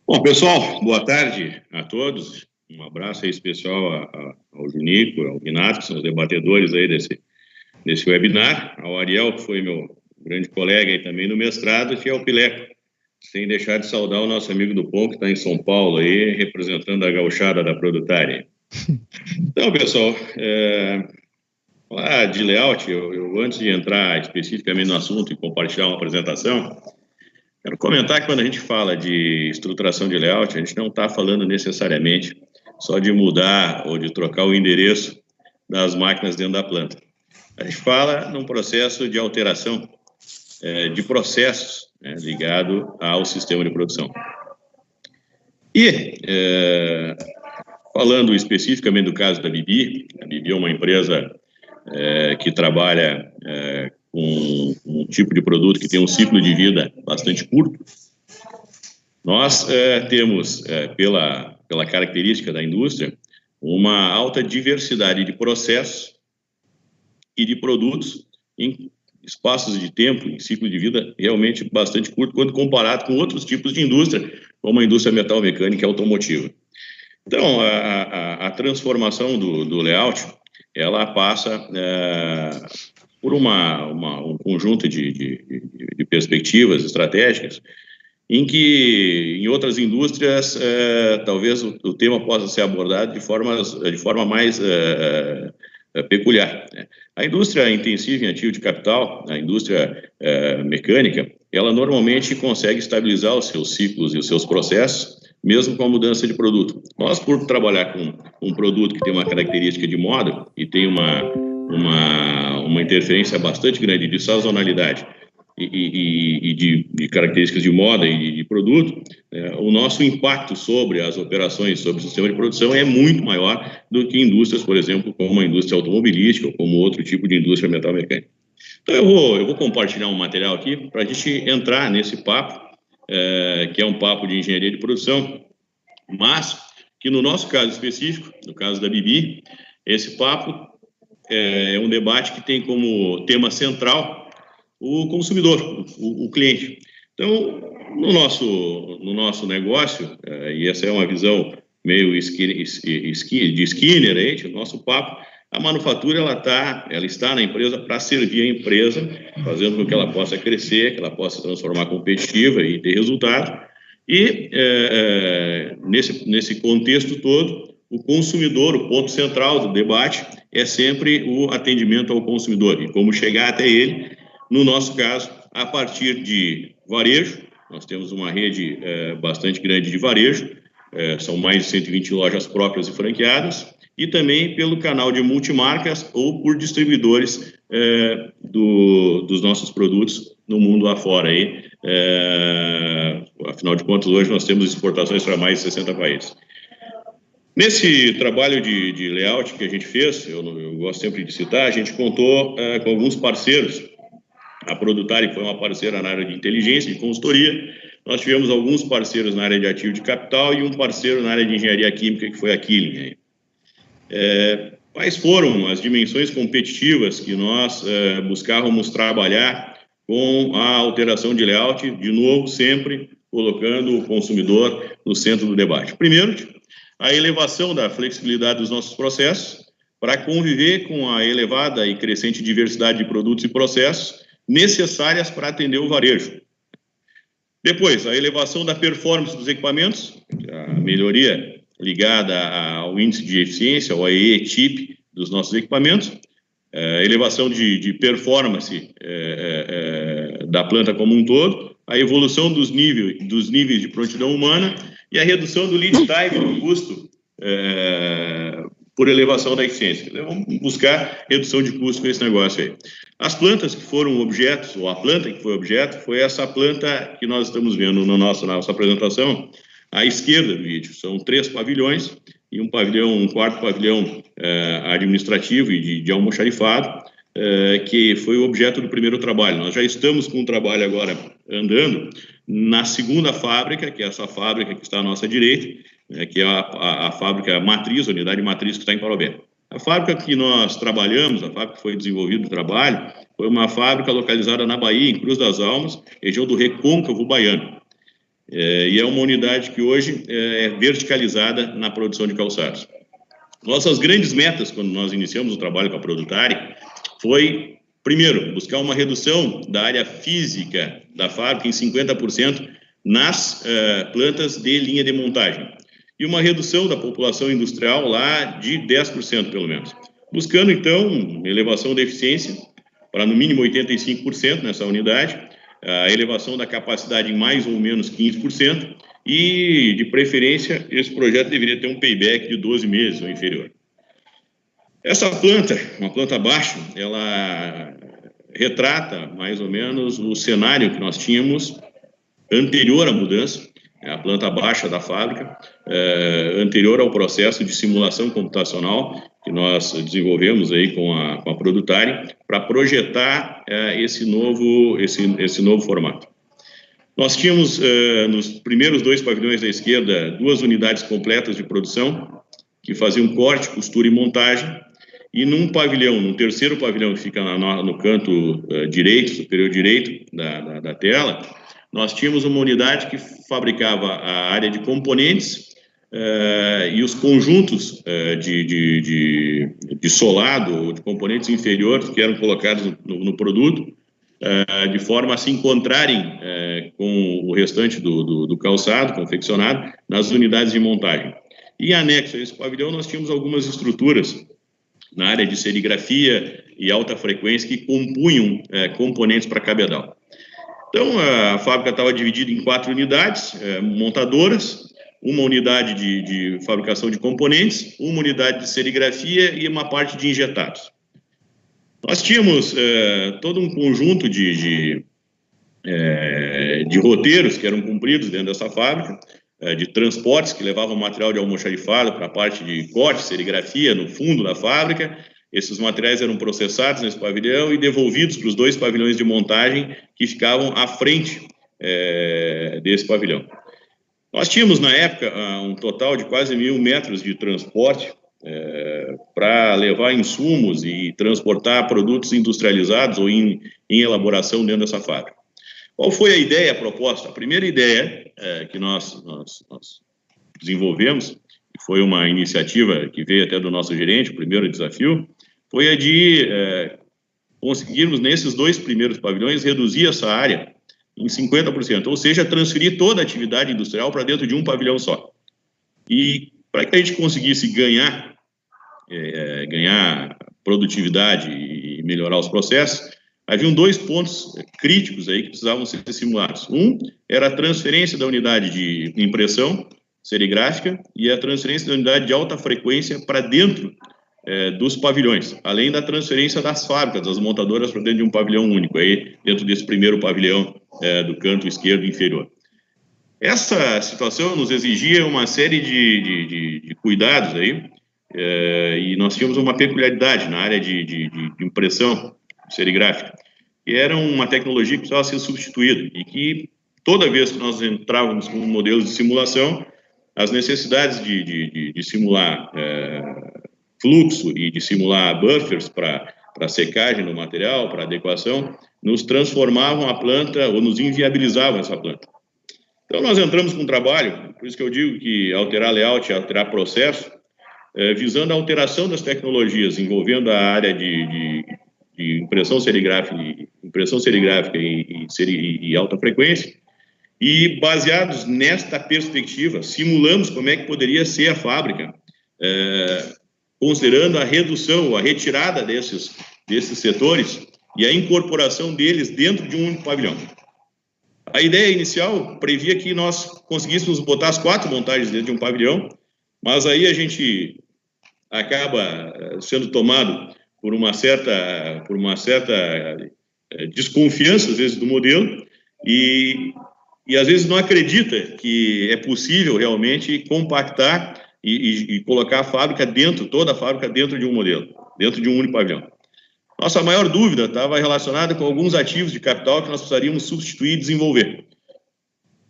Bom, pessoal, boa tarde a todos. Um abraço aí especial ao Junico, ao Renato, que são os debatedores aí desse webinar, ao Ariel, que foi meu grande colega aí também no mestrado, e ao Pileco, sem deixar de saudar o nosso amigo do Pão, que está em São Paulo aí, representando a gauchada da Produtária. Então, pessoal, falar de layout, eu antes de entrar especificamente no assunto e compartilhar uma apresentação, quero comentar que quando a gente fala de estruturação de layout, a gente não está falando necessariamente só de mudar ou de trocar o endereço das máquinas dentro da planta. A gente fala num processo de alteração de processos ligado ao sistema de produção. E, falando especificamente do caso da Bibi, a Bibi é uma empresa que trabalha com um tipo de produto que tem um ciclo de vida bastante curto. Nós temos, pela característica da indústria, uma alta diversidade de processos e de produtos em espaços de tempo, em ciclo de vida realmente bastante curto, quando comparado com outros tipos de indústria, como a indústria metal-mecânica e automotiva. Então, a transformação do layout, ela passa por um conjunto de perspectivas estratégicas em que, em outras indústrias, talvez o tema possa ser abordado de forma mais peculiar. A indústria intensiva em ativo de capital, a indústria mecânica, ela normalmente consegue estabilizar os seus ciclos e os seus processos, mesmo com a mudança de produto. Nós, por trabalhar com um produto que tem uma característica de moda e tem uma interferência bastante grande de sazonalidade e de características de moda e de produto, o nosso impacto sobre as operações, sobre o sistema de produção é muito maior do que indústrias, por exemplo, como a indústria automobilística ou como outro tipo de indústria metal-mecânica. Então, eu vou compartilhar um material aqui para a gente entrar nesse papo, que é um papo de engenharia de produção, mas que no nosso caso específico, no caso da Bibi, esse papo é um debate que tem como tema central o consumidor, o cliente. Então, no nosso negócio, e essa é uma visão meio de Skinner, aí, o nosso papo, a manufatura ela está na empresa para servir a empresa, fazendo com que ela possa crescer, que ela possa se transformar competitiva e ter resultado. E nesse contexto todo, o consumidor, o ponto central do debate é sempre o atendimento ao consumidor e como chegar até ele, no nosso caso, a partir de varejo. Nós temos uma rede bastante grande de varejo, são mais de 120 lojas próprias e franqueadas, e também pelo canal de multimarcas ou por distribuidores dos nossos produtos no mundo afora. Afinal de contas, hoje nós temos exportações para mais de 60 países. Nesse trabalho de layout que a gente fez, eu gosto sempre de citar, a gente contou com alguns parceiros. A Produtari foi uma parceira na área de inteligência, de consultoria. Nós tivemos alguns parceiros na área de ativo de capital e um parceiro na área de engenharia química, que foi a Killing. Quais foram as dimensões competitivas que nós buscávamos trabalhar com a alteração de layout, de novo, sempre colocando o consumidor no centro do debate? Primeiro, a elevação da flexibilidade dos nossos processos para conviver com a elevada e crescente diversidade de produtos e processos necessárias para atender o varejo. Depois, a elevação da performance dos equipamentos, a melhoria ligada ao índice de eficiência, ao AE-TIP dos nossos equipamentos, elevação de performance da planta como um todo, a evolução dos níveis de prontidão humana e a redução do lead time, do custo, por elevação da eficiência. Então, vamos buscar redução de custo com esse negócio aí. As plantas que foram objetos, ou a planta que foi objeto, foi essa planta que nós estamos vendo na nossa apresentação, à esquerda do vídeo. São 3 pavilhões e um quarto pavilhão administrativo e de almoxarifado, que foi o objeto do primeiro trabalho. Nós já estamos com um trabalho agora andando na segunda fábrica, que é essa fábrica que está à nossa direita, que é a fábrica matriz, a unidade matriz que está em Parobé. A fábrica que nós trabalhamos, a fábrica que foi desenvolvida o trabalho, foi uma fábrica localizada na Bahia, em Cruz das Almas, região do Recôncavo Baiano. e é uma unidade que hoje é verticalizada na produção de calçados. Nossas grandes metas, quando nós iniciamos o trabalho com a Produtari, foi, primeiro, buscar uma redução da área física da fábrica em 50% nas plantas de linha de montagem, e uma redução da população industrial lá de 10%, pelo menos. Buscando, então, elevação da eficiência para, no mínimo, 85% nessa unidade, a elevação da capacidade em mais ou menos 15%, e, de preferência, esse projeto deveria ter um payback de 12 meses ou inferior. Essa planta, uma planta baixa, ela retrata mais ou menos o cenário que nós tínhamos anterior à mudança, a planta baixa da fábrica, anterior ao processo de simulação computacional que nós desenvolvemos aí com a Produtari para projetar esse novo formato. Nós tínhamos, nos primeiros 2 pavilhões da esquerda, 2 unidades completas de produção, que faziam corte, costura e montagem, e num pavilhão, no terceiro pavilhão, que fica no canto direito, superior direito da tela, nós tínhamos uma unidade que fabricava a área de componentes e os conjuntos de solado ou de componentes inferiores que eram colocados no produto, de forma a se encontrarem com o restante do calçado confeccionado nas unidades de montagem. E anexo a esse pavilhão nós tínhamos algumas estruturas na área de serigrafia e alta frequência que compunham componentes para cabedal. Então, a fábrica estava dividida em 4 unidades montadoras, uma unidade de fabricação de componentes, uma unidade de serigrafia e uma parte de injetados. Nós tínhamos todo um conjunto de roteiros que eram cumpridos dentro dessa fábrica, de transportes que levavam material de almoxarifado para a parte de corte, serigrafia, no fundo da fábrica. Esses materiais eram processados nesse pavilhão e devolvidos para os 2 pavilhões de montagem que ficavam à frente desse pavilhão. Nós tínhamos, na época, um total de quase 1.000 metros de transporte para levar insumos e transportar produtos industrializados ou em elaboração dentro dessa fábrica. Qual foi a ideia, a proposta? A primeira ideia que nós desenvolvemos, que foi uma iniciativa que veio até do nosso gerente, o primeiro desafio, foi a de conseguirmos, nesses 2 primeiros pavilhões, reduzir essa área em 50%, ou seja, transferir toda a atividade industrial para dentro de um pavilhão só. E para que a gente conseguisse ganhar produtividade e melhorar os processos, haviam 2 pontos críticos aí que precisavam ser simulados. Um era a transferência da unidade de impressão serigráfica e a transferência da unidade de alta frequência para dentro dos pavilhões, além da transferência das fábricas, das montadoras para dentro de um pavilhão único, aí dentro desse primeiro pavilhão do canto esquerdo inferior. Essa situação nos exigia uma série de cuidados aí, e nós tínhamos uma peculiaridade na área de impressão serigráfica, que era uma tecnologia que precisava ser substituída e que toda vez que nós entrávamos com modelos de simulação, as necessidades de simular fluxo e de simular buffers para secagem do material, para adequação, nos transformavam a planta ou nos inviabilizavam essa planta. Então, nós entramos com um trabalho, por isso que eu digo que alterar layout é alterar processo, visando a alteração das tecnologias, envolvendo a área de impressão serigráfica e alta frequência, e baseados nesta perspectiva, simulamos como é que poderia ser a fábrica, considerando a redução, a retirada desses setores e a incorporação deles dentro de um único pavilhão. A ideia inicial previa que nós conseguíssemos botar as 4 montagens dentro de um pavilhão, mas aí a gente acaba sendo tomado por uma certa desconfiança, às vezes, do modelo, e às vezes não acredita que é possível realmente compactar e colocar a fábrica toda a fábrica dentro de um modelo, dentro de um único pavilhão. Nossa maior dúvida estava relacionada com alguns ativos de capital que nós precisaríamos substituir e desenvolver.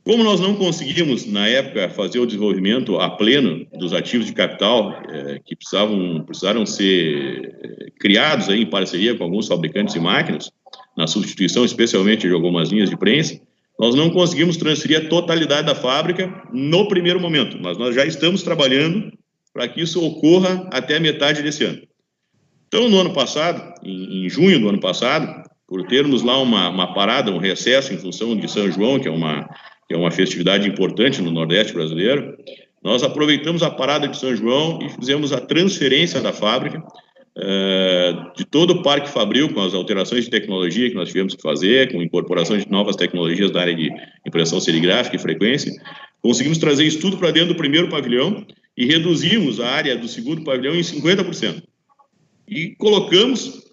Como nós não conseguimos, na época, fazer o desenvolvimento a pleno dos ativos de capital que precisaram ser criados aí em parceria com alguns fabricantes de máquinas, na substituição especialmente de algumas linhas de prensa, nós não conseguimos transferir a totalidade da fábrica no primeiro momento, mas nós já estamos trabalhando para que isso ocorra até a metade desse ano. Então, no ano passado, em junho do ano passado, por termos lá uma parada, um recesso em função de São João, que é uma festividade importante no Nordeste brasileiro, nós aproveitamos a parada de São João e fizemos a transferência da fábrica, de todo o Parque Fabril, com as alterações de tecnologia que nós tivemos que fazer, com incorporação de novas tecnologias da área de impressão serigráfica e frequência, conseguimos trazer isso tudo para dentro do primeiro pavilhão e reduzimos a área do segundo pavilhão em 50%. E colocamos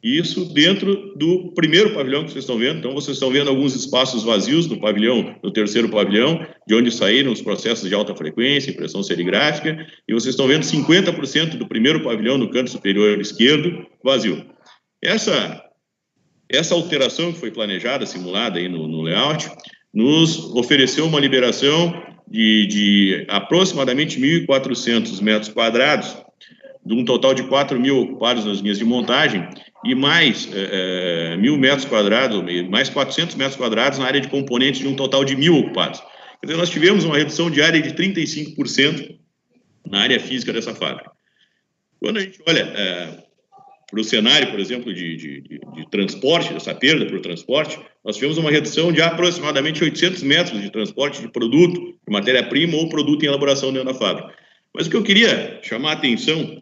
isso dentro do primeiro pavilhão que vocês estão vendo. Então, vocês estão vendo alguns espaços vazios no pavilhão, no terceiro pavilhão, de onde saíram os processos de alta frequência, impressão serigráfica, e vocês estão vendo 50% do primeiro pavilhão no canto superior esquerdo vazio. Essa alteração que foi planejada, simulada aí no layout, nos ofereceu uma liberação de aproximadamente 1.400 metros quadrados, de um total de 4.000 ocupados nas linhas de montagem, e mais 1.000 metros quadrados, mais 400 metros quadrados na área de componentes, de um total de 1.000 ocupados. Quer dizer, nós tivemos uma redução de área de 35% na área física dessa fábrica. Quando a gente olha para o cenário, por exemplo, de transporte, dessa perda por transporte, nós tivemos uma redução de aproximadamente 800 metros de transporte de produto, de matéria-prima ou produto em elaboração dentro da fábrica. Mas o que eu queria chamar a atenção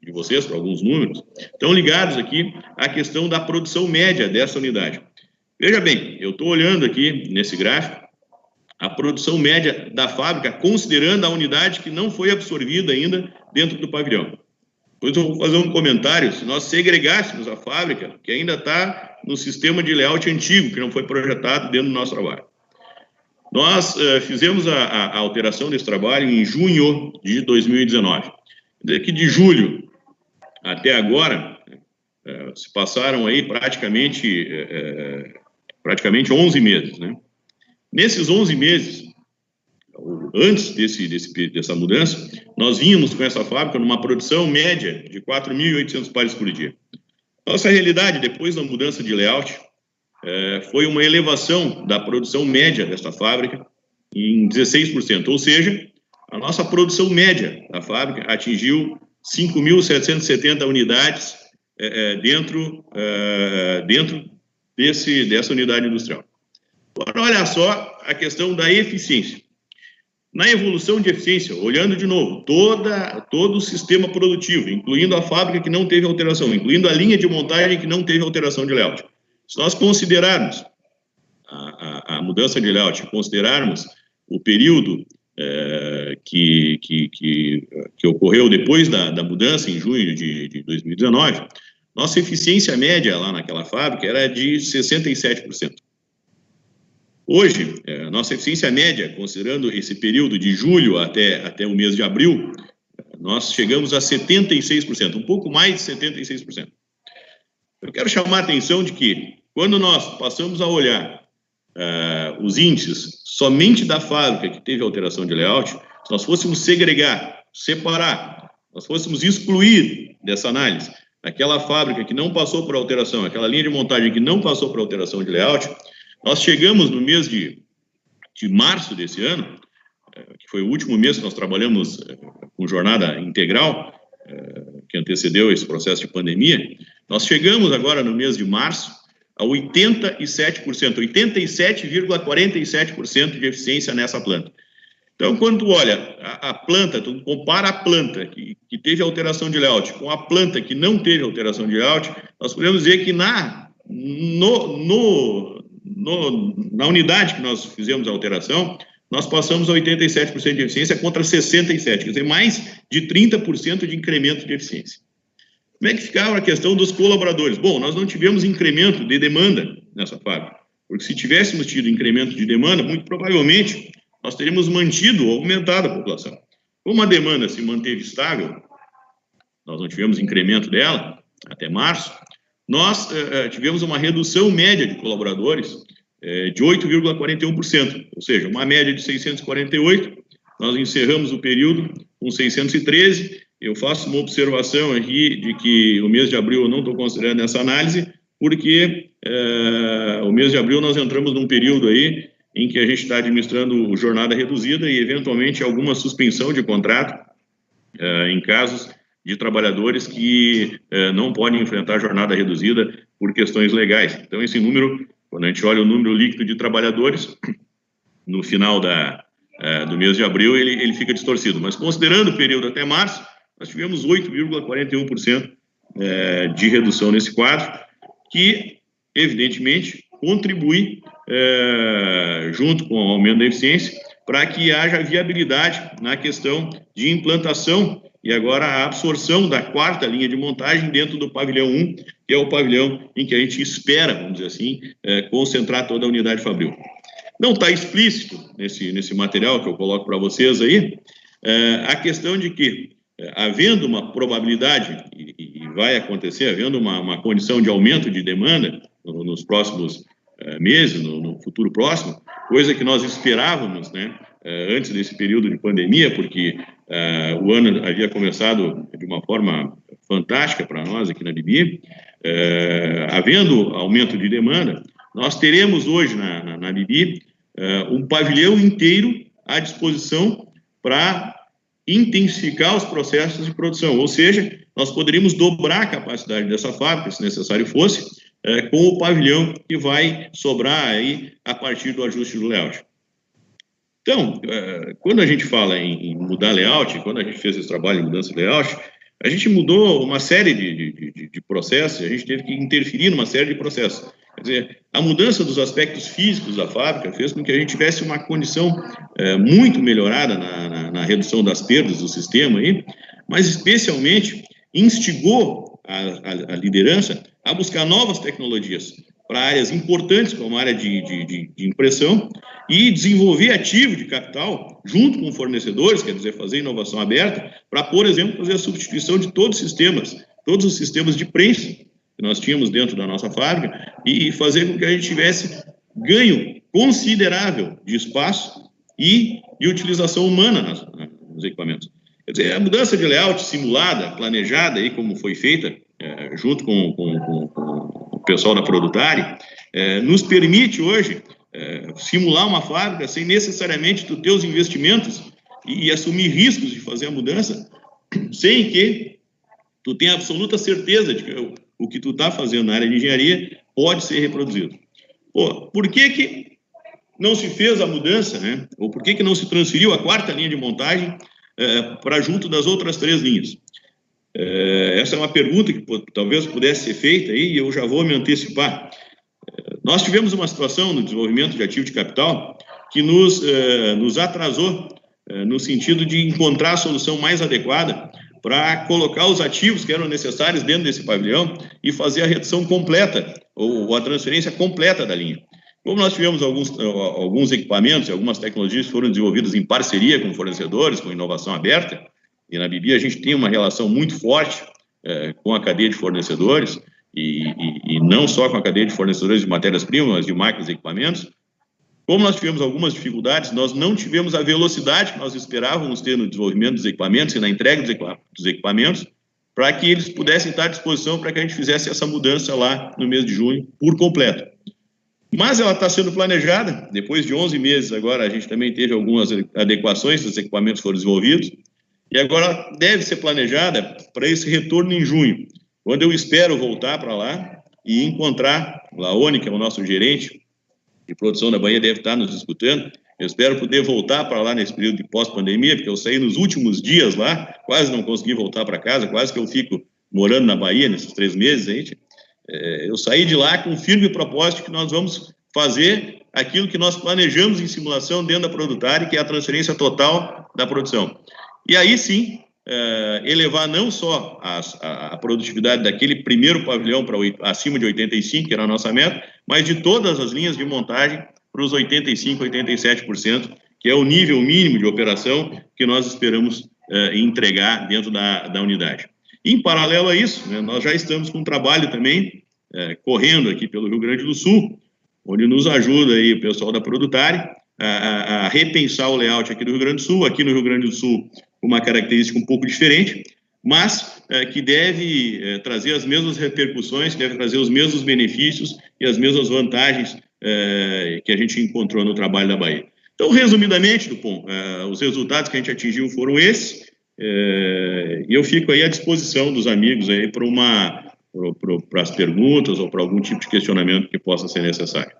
de vocês para alguns números, estão ligados aqui à questão da produção média dessa unidade. Veja bem, eu estou olhando aqui nesse gráfico a produção média da fábrica, considerando a unidade que não foi absorvida ainda dentro do pavilhão. Depois eu vou fazer um comentário, se nós segregássemos a fábrica, que ainda está no sistema de layout antigo, que não foi projetado dentro do nosso trabalho. Nós fizemos a alteração desse trabalho em junho de 2019. Que de julho até agora, se passaram aí praticamente 11 meses, né? Nesses 11 meses, antes dessa mudança, nós vínhamos com essa fábrica numa produção média de 4.800 pares por dia. Nossa realidade, depois da mudança de layout, foi uma elevação da produção média desta fábrica em 16%, ou seja, a nossa produção média da fábrica atingiu 5.770 unidades dentro dessa unidade industrial. Agora, olha só a questão da eficiência. Na evolução de eficiência, olhando de novo, todo o sistema produtivo, incluindo a fábrica que não teve alteração, incluindo a linha de montagem que não teve alteração de layout. Se nós considerarmos a mudança de layout, considerarmos o período que ocorreu depois da mudança, em junho de 2019, nossa eficiência média lá naquela fábrica era de 67%. Hoje, nossa eficiência média, considerando esse período de julho até o mês de abril, nós chegamos a 76%, um pouco mais de 76%. Eu quero chamar a atenção de que, quando nós passamos a olhar os índices somente da fábrica que teve alteração de layout, se nós fôssemos segregar, separar, nós fôssemos excluir dessa análise aquela fábrica que não passou por alteração, aquela linha de montagem que não passou por alteração de layout, nós chegamos no mês de março desse ano, que foi o último mês que nós trabalhamos com jornada integral, que antecedeu esse processo de pandemia, nós chegamos agora no mês de março a 87%, 87,47% de eficiência nessa planta. Então, quando tu olha a planta, tu compara a planta que teve alteração de layout com a planta que não teve alteração de layout, nós podemos dizer que na unidade que nós fizemos a alteração, nós passamos a 87% de eficiência contra 67%, quer dizer, mais de 30% de incremento de eficiência. Como é que ficava a questão dos colaboradores? Bom, nós não tivemos incremento de demanda nessa fábrica, porque se tivéssemos tido incremento de demanda, muito provavelmente nós teríamos mantido ou aumentado a população. Como a demanda se manteve estável, nós não tivemos incremento dela até março, nós tivemos uma redução média de colaboradores de 8,41%, ou seja, uma média de 648, nós encerramos o período com 613, eu faço uma observação aqui de que o mês de abril eu não estou considerando essa análise, porque o mês de abril nós entramos num período aí em que a gente está administrando jornada reduzida e, eventualmente, alguma suspensão de contrato em casos de trabalhadores que não podem enfrentar jornada reduzida por questões legais. Então, esse número, quando a gente olha o número líquido de trabalhadores, no final do mês de abril, ele fica distorcido. Mas, considerando o período até março, nós tivemos 8,41% de redução nesse quadro, que, evidentemente, contribui, junto com o aumento da eficiência, para que haja viabilidade na questão de implantação e agora a absorção da quarta linha de montagem dentro do pavilhão 1, que é o pavilhão em que a gente espera, vamos dizer assim, concentrar toda a unidade fabril. Não está explícito nesse material que eu coloco para vocês aí, a questão de que, havendo uma probabilidade, e vai acontecer, havendo uma condição de aumento de demanda nos próximos meses, no futuro próximo, coisa que nós esperávamos, né, antes desse período de pandemia, porque o ano havia começado de uma forma fantástica para nós aqui na Bibi. Havendo aumento de demanda, nós teremos hoje na Bibi um pavilhão inteiro à disposição para intensificar os processos de produção, ou seja, nós poderíamos dobrar a capacidade dessa fábrica, se necessário fosse, com o pavilhão que vai sobrar aí a partir do ajuste do layout. Então, quando a gente fala em mudar layout, quando a gente fez esse trabalho em mudança de layout, a gente mudou uma série de processos, a gente teve que interferir numa série de processos. Quer dizer, a mudança dos aspectos físicos da fábrica fez com que a gente tivesse uma condição muito melhorada na redução das perdas do sistema, aí, mas especialmente instigou a liderança a buscar novas tecnologias para áreas importantes, como a área de impressão, e desenvolver ativo de capital junto com fornecedores, quer dizer, fazer inovação aberta, para, por exemplo, fazer a substituição de todos os sistemas de prensa que nós tínhamos dentro da nossa fábrica e fazer com que a gente tivesse ganho considerável de espaço e de utilização humana nos equipamentos. Quer dizer, a mudança de layout simulada, planejada, aí como foi feita, junto com o pessoal da Produtari, nos permite hoje simular uma fábrica sem necessariamente tu ter os investimentos e assumir riscos de fazer a mudança, sem que tu tenha absoluta certeza de que o que tu está fazendo na área de engenharia pode ser reproduzido. Pô, por que não se fez a mudança, né? Ou por que não se transferiu a quarta linha de montagem para junto das outras 3 linhas? Essa é uma pergunta que talvez pudesse ser feita aí, e eu já vou me antecipar. Nós tivemos uma situação no desenvolvimento de ativo de capital que nos atrasou no sentido de encontrar a solução mais adequada para colocar os ativos que eram necessários dentro desse pavilhão e fazer a redução completa, ou a transferência completa da linha. Como nós tivemos alguns equipamentos e algumas tecnologias que foram desenvolvidas em parceria com fornecedores, com inovação aberta, e na Bibi a gente tem uma relação muito forte com a cadeia de fornecedores, e não só com a cadeia de fornecedores de matérias-primas, mas de máquinas e equipamentos. Como nós tivemos algumas dificuldades, nós não tivemos a velocidade que nós esperávamos ter no desenvolvimento dos equipamentos e na entrega dos equipamentos, para que eles pudessem estar à disposição para que a gente fizesse essa mudança lá no mês de junho, por completo. Mas ela está sendo planejada, depois de 11 meses agora, a gente também teve algumas adequações dos equipamentos que foram desenvolvidos, e agora deve ser planejada para esse retorno em junho, quando eu espero voltar para lá e encontrar, Laone, que é o nosso gerente de produção da Bahia, deve estar nos escutando. Eu espero poder voltar para lá nesse período de pós-pandemia, porque eu saí nos últimos dias lá, quase não consegui voltar para casa, quase que eu fico morando na Bahia nesses 3 meses. Gente. Eu saí de lá com um firme propósito que nós vamos fazer aquilo que nós planejamos em simulação dentro da Produtari, que é a transferência total da produção. E aí sim, elevar não só a produtividade daquele primeiro pavilhão para acima de 85, que era a nossa meta, mas de todas as linhas de montagem para os 85%, 87%, que é o nível mínimo de operação que nós esperamos entregar dentro da unidade. Em paralelo a isso, né, nós já estamos com um trabalho também correndo aqui pelo Rio Grande do Sul, onde nos ajuda aí o pessoal da Produtari a repensar o layout aqui do Rio Grande do Sul. Aqui no Rio Grande do Sul, uma característica um pouco diferente. mas que deve trazer as mesmas repercussões, deve trazer os mesmos benefícios e as mesmas vantagens que a gente encontrou no trabalho da Bahia. Então, resumidamente, Dupont, os resultados que a gente atingiu foram esses, e eu fico aí à disposição dos amigos aí para as perguntas ou para algum tipo de questionamento que possa ser necessário.